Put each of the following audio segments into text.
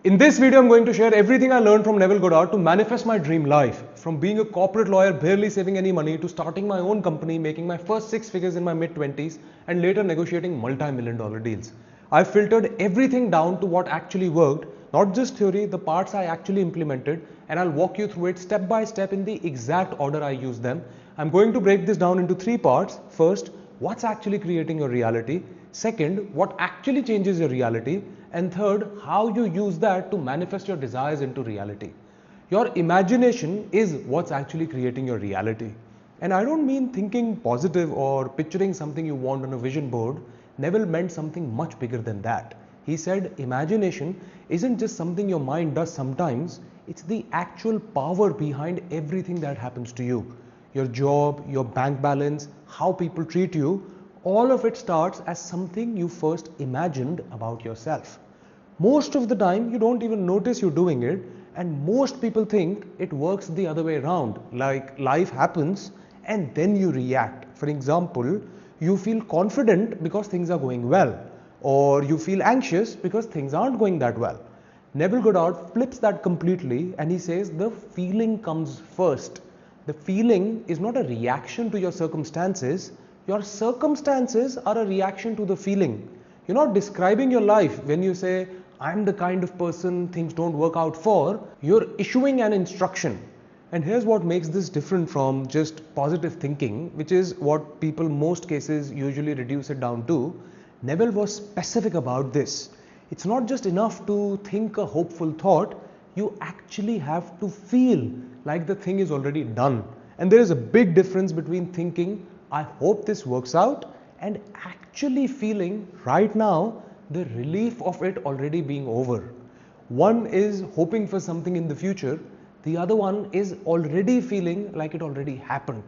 In this video, I'm going to share everything I learned from Neville Goddard to manifest my dream life. From being a corporate lawyer, barely saving any money, to starting my own company, making my first 6 figures in my mid-20s, and later negotiating multi-million-dollar deals. I filtered everything down to what actually worked, not just theory, the parts I actually implemented, and I'll walk you through it step by step in the exact order I used them. I'm going to break this down into 3 parts. First, what's actually creating your reality? Second, what actually changes your reality? And third, how you use that to manifest your desires into reality. Your imagination is what's actually creating your reality. And I don't mean thinking positive or picturing something you want on a vision board. Neville meant something much bigger than that. He said imagination isn't just something your mind does sometimes, it's the actual power behind everything that happens to you. Your job, your bank balance, how people treat you, all of it starts as something you first imagined about yourself. Most of the time, you don't even notice you're doing it, and most people think it works the other way around, like life happens and then you react. For example, you feel confident because things are going well, or you feel anxious because things aren't going that well. Neville Goddard flips that completely and he says the feeling comes first. The feeling is not a reaction to your circumstances. Your circumstances are a reaction to the feeling. You're not describing your life when you say, I'm the kind of person things don't work out for. You're issuing an instruction. And here's what makes this different from just positive thinking, which is what people most cases usually reduce it down to. Neville was specific about this. It's not just enough to think a hopeful thought. You actually have to feel like the thing is already done. And there is a big difference between thinking, I hope this works out, and actually feeling right now the relief of it already being over. One is hoping for something in the future, the other one is already feeling like it already happened.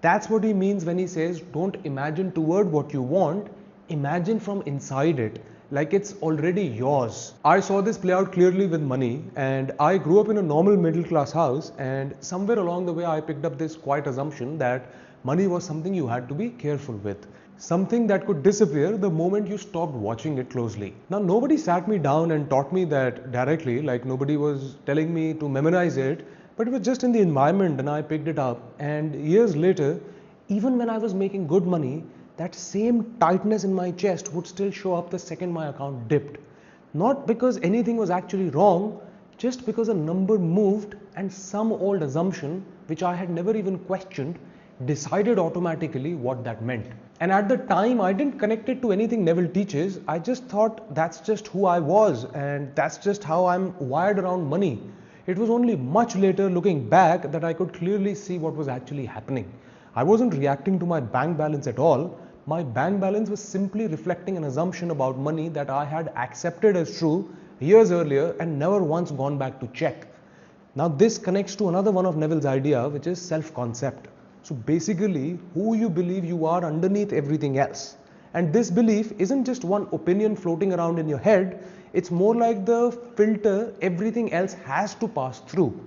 That's what he means when he says don't imagine toward what you want, imagine from inside it, like it's already yours. I saw this play out clearly with money, and I grew up in a normal middle class house, and somewhere along the way I picked up this quiet assumption that money was something you had to be careful with. Something that could disappear the moment you stopped watching it closely. Now, nobody sat me down and taught me that directly, like nobody was telling me to memorize it, but it was just in the environment and I picked it up. And years later, even when I was making good money, that same tightness in my chest would still show up the second my account dipped. Not because anything was actually wrong, just because a number moved and some old assumption, which I had never even questioned, decided automatically what that meant. And at the time, I didn't connect it to anything Neville teaches. I just thought that's just who I was and that's just how I'm wired around money. It was only much later, looking back, that I could clearly see what was actually happening. I wasn't reacting to my bank balance at all. My bank balance was simply reflecting an assumption about money that I had accepted as true years earlier and never once gone back to check. Now this connects to another one of Neville's idea, which is self-concept. So basically, who you believe you are underneath everything else. And this belief isn't just one opinion floating around in your head, it's more like the filter everything else has to pass through.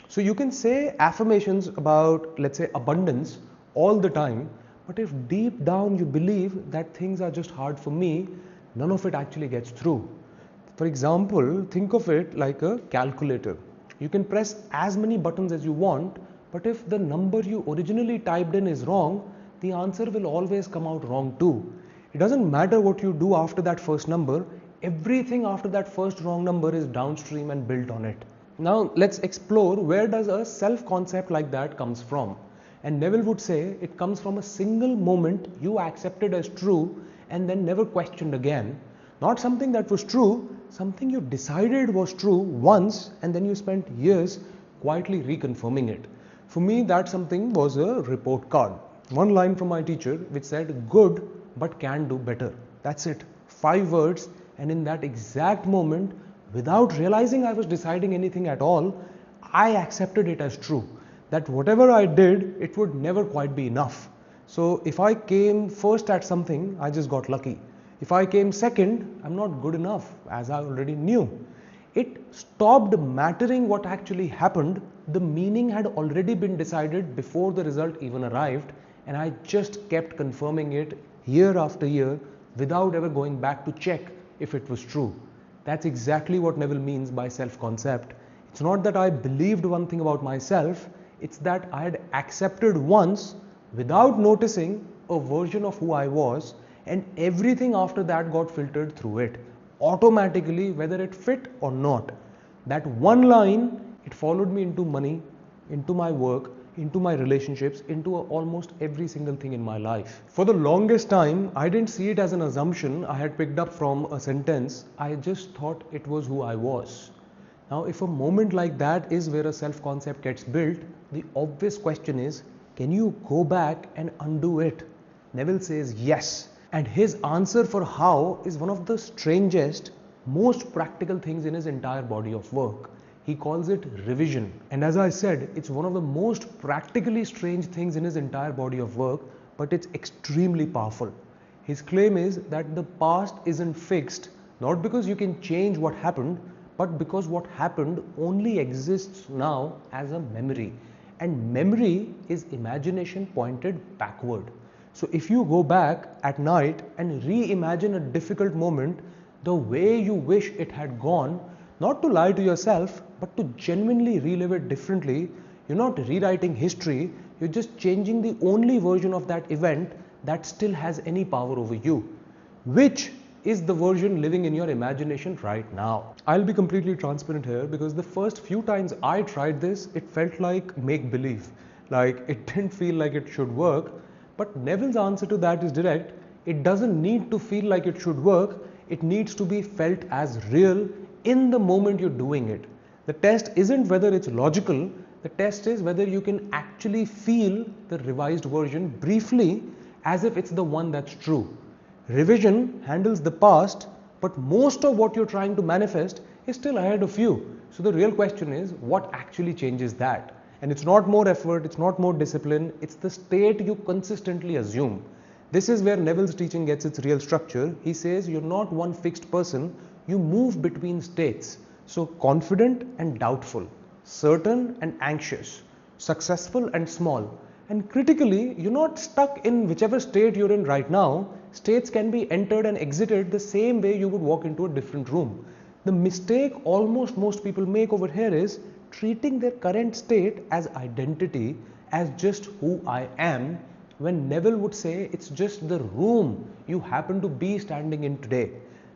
So you can say affirmations about, let's say, abundance all the time, but if deep down you believe that things are just hard for me, none of it actually gets through. For example, think of it like a calculator. You can press as many buttons as you want, but if the number you originally typed in is wrong, the answer will always come out wrong too. It doesn't matter what you do after that first number, everything after that first wrong number is downstream and built on it. Now let's explore where does a self-concept like that comes from. And Neville would say it comes from a single moment you accepted as true and then never questioned again. Not something that was true, something you decided was true once and then you spent years quietly reconfirming it. For me, that something was a report card. One line from my teacher which said, good but can do better. That's it. 5 words, and in that exact moment, without realizing I was deciding anything at all, I accepted it as true. That whatever I did, it would never quite be enough. So if I came first at something, I just got lucky. If I came second, I'm not good enough, as I already knew. It stopped mattering what actually happened. The meaning had already been decided before the result even arrived, and I just kept confirming it year after year without ever going back to check if it was true. That's exactly what Neville means by self-concept. It's not that I believed one thing about myself, it's that I had accepted once without noticing a version of who I was, and everything after that got filtered through it, automatically, whether it fit or not. That one line, it followed me into money, into my work, into my relationships, into almost every single thing in my life. For the longest time, I didn't see it as an assumption I had picked up from a sentence. I just thought it was who I was. Now, if a moment like that is where a self-concept gets built, the obvious question is, can you go back and undo it? Neville says yes. And his answer for how is one of the strangest, most practical things in his entire body of work. He calls it revision. And as I said, it's one of the most practically strange things in his entire body of work, but it's extremely powerful. His claim is that the past isn't fixed, not because you can change what happened, but because what happened only exists now as a memory. And memory is imagination pointed backward. So if you go back at night and reimagine a difficult moment the way you wish it had gone, not to lie to yourself, but to genuinely relive it differently, you're not rewriting history, you're just changing the only version of that event that still has any power over you, which is the version living in your imagination right now. I'll be completely transparent here because the first few times I tried this, it felt like make-believe. Like it didn't feel like it should work. But Neville's answer to that is direct. It doesn't need to feel like it should work. It needs to be felt as real in the moment you're doing it. The test isn't whether it's logical. The test is whether you can actually feel the revised version briefly as if it's the one that's true. Revision handles the past, but most of what you're trying to manifest is still ahead of you. So the real question is, what actually changes that? And it's not more effort, it's not more discipline, it's the state you consistently assume. This is where Neville's teaching gets its real structure. He says you're not one fixed person, you move between states. So confident and doubtful, certain and anxious, successful and small. And critically, you're not stuck in whichever state you're in right now. States can be entered and exited the same way you would walk into a different room. The mistake almost most people make over here is treating their current state as identity, as just who I am, when Neville would say it's just the room you happen to be standing in today.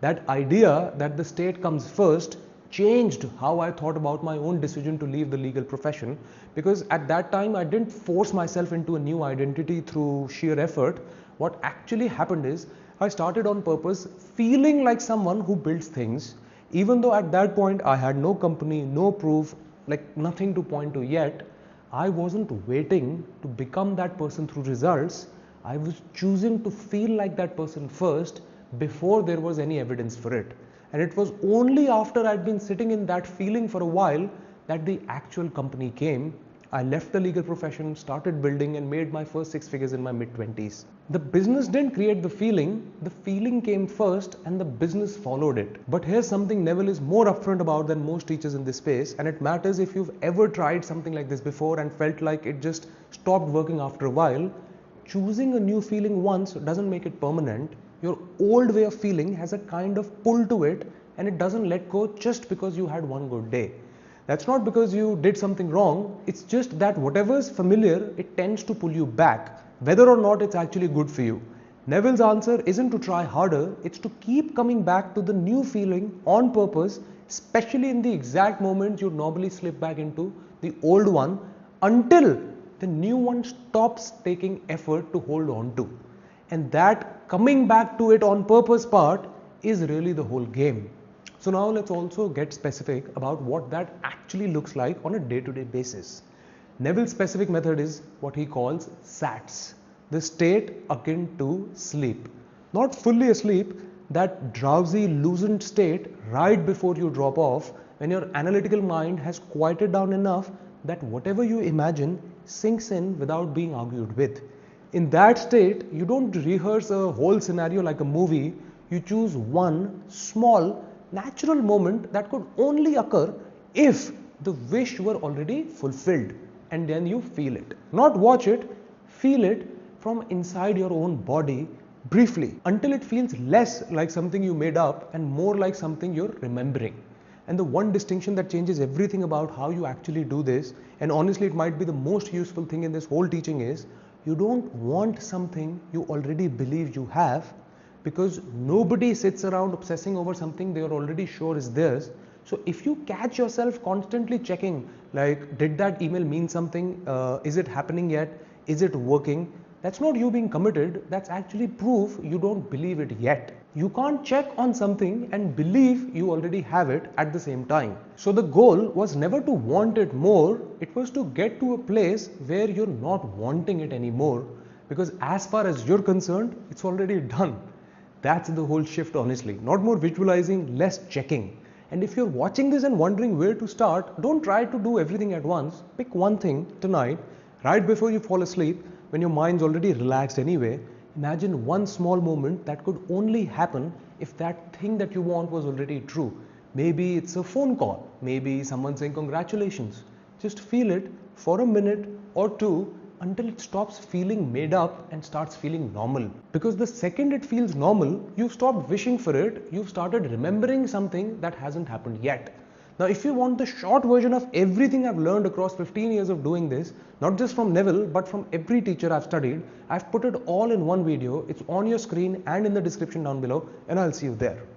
That idea that the state comes first changed how I thought about my own decision to leave the legal profession, because at that time I didn't force myself into a new identity through sheer effort. What actually happened is I started on purpose feeling like someone who builds things, even though at that point I had no company, no proof, like nothing to point to yet. I wasn't waiting to become that person through results. I was choosing to feel like that person first before there was any evidence for it. And it was only after I'd been sitting in that feeling for a while that the actual company came. I left the legal profession, started building, and made my first 6 figures in my mid-20s. The business didn't create the feeling came first and the business followed it. But here's something Neville is more upfront about than most teachers in this space, and it matters if you've ever tried something like this before and felt like it just stopped working after a while. Choosing a new feeling once doesn't make it permanent. Your old way of feeling has a kind of pull to it, and it doesn't let go just because you had one good day. That's not because you did something wrong, it's just that whatever is familiar, it tends to pull you back, whether or not it's actually good for you. Neville's answer isn't to try harder, it's to keep coming back to the new feeling on purpose, especially in the exact moments you normally slip back into the old one, until the new one stops taking effort to hold on to. And that coming back to it on purpose part is really the whole game. So now let's also get specific about what that actually looks like on a day-to-day basis. Neville's specific method is what he calls SATS, the state akin to sleep. Not fully asleep, that drowsy, loosened state right before you drop off, when your analytical mind has quieted down enough that whatever you imagine sinks in without being argued with. In that state, you don't rehearse a whole scenario like a movie, you choose one small, natural moment that could only occur if the wish were already fulfilled, and then you feel it. Not watch it, feel it from inside your own body, briefly, until it feels less like something you made up and more like something you're remembering. And the one distinction that changes everything about how you actually do this, and honestly it might be the most useful thing in this whole teaching, is you don't want something you already believe you have, because nobody sits around obsessing over something they are already sure is theirs. So if you catch yourself constantly checking, like, did that email mean something? Is it happening yet? Is it working? That's not you being committed. That's actually proof you don't believe it yet. You can't check on something and believe you already have it at the same time. So the goal was never to want it more. It was to get to a place where you're not wanting it anymore, because as far as you're concerned, it's already done. That's the whole shift, honestly. Not more visualizing, less checking. And if you're watching this and wondering where to start, don't try to do everything at once. Pick one thing tonight, right before you fall asleep, when your mind's already relaxed anyway. Imagine one small moment that could only happen if that thing that you want was already true. Maybe it's a phone call, maybe someone saying congratulations. Just feel it for a minute or two until it stops feeling made up and starts feeling normal. Because the second it feels normal, you've stopped wishing for it, you've started remembering something that hasn't happened yet. Now, if you want the short version of everything I've learned across 15 years of doing this, not just from Neville, but from every teacher I've studied, I've put it all in one video. It's on your screen and in the description down below, and I'll see you there.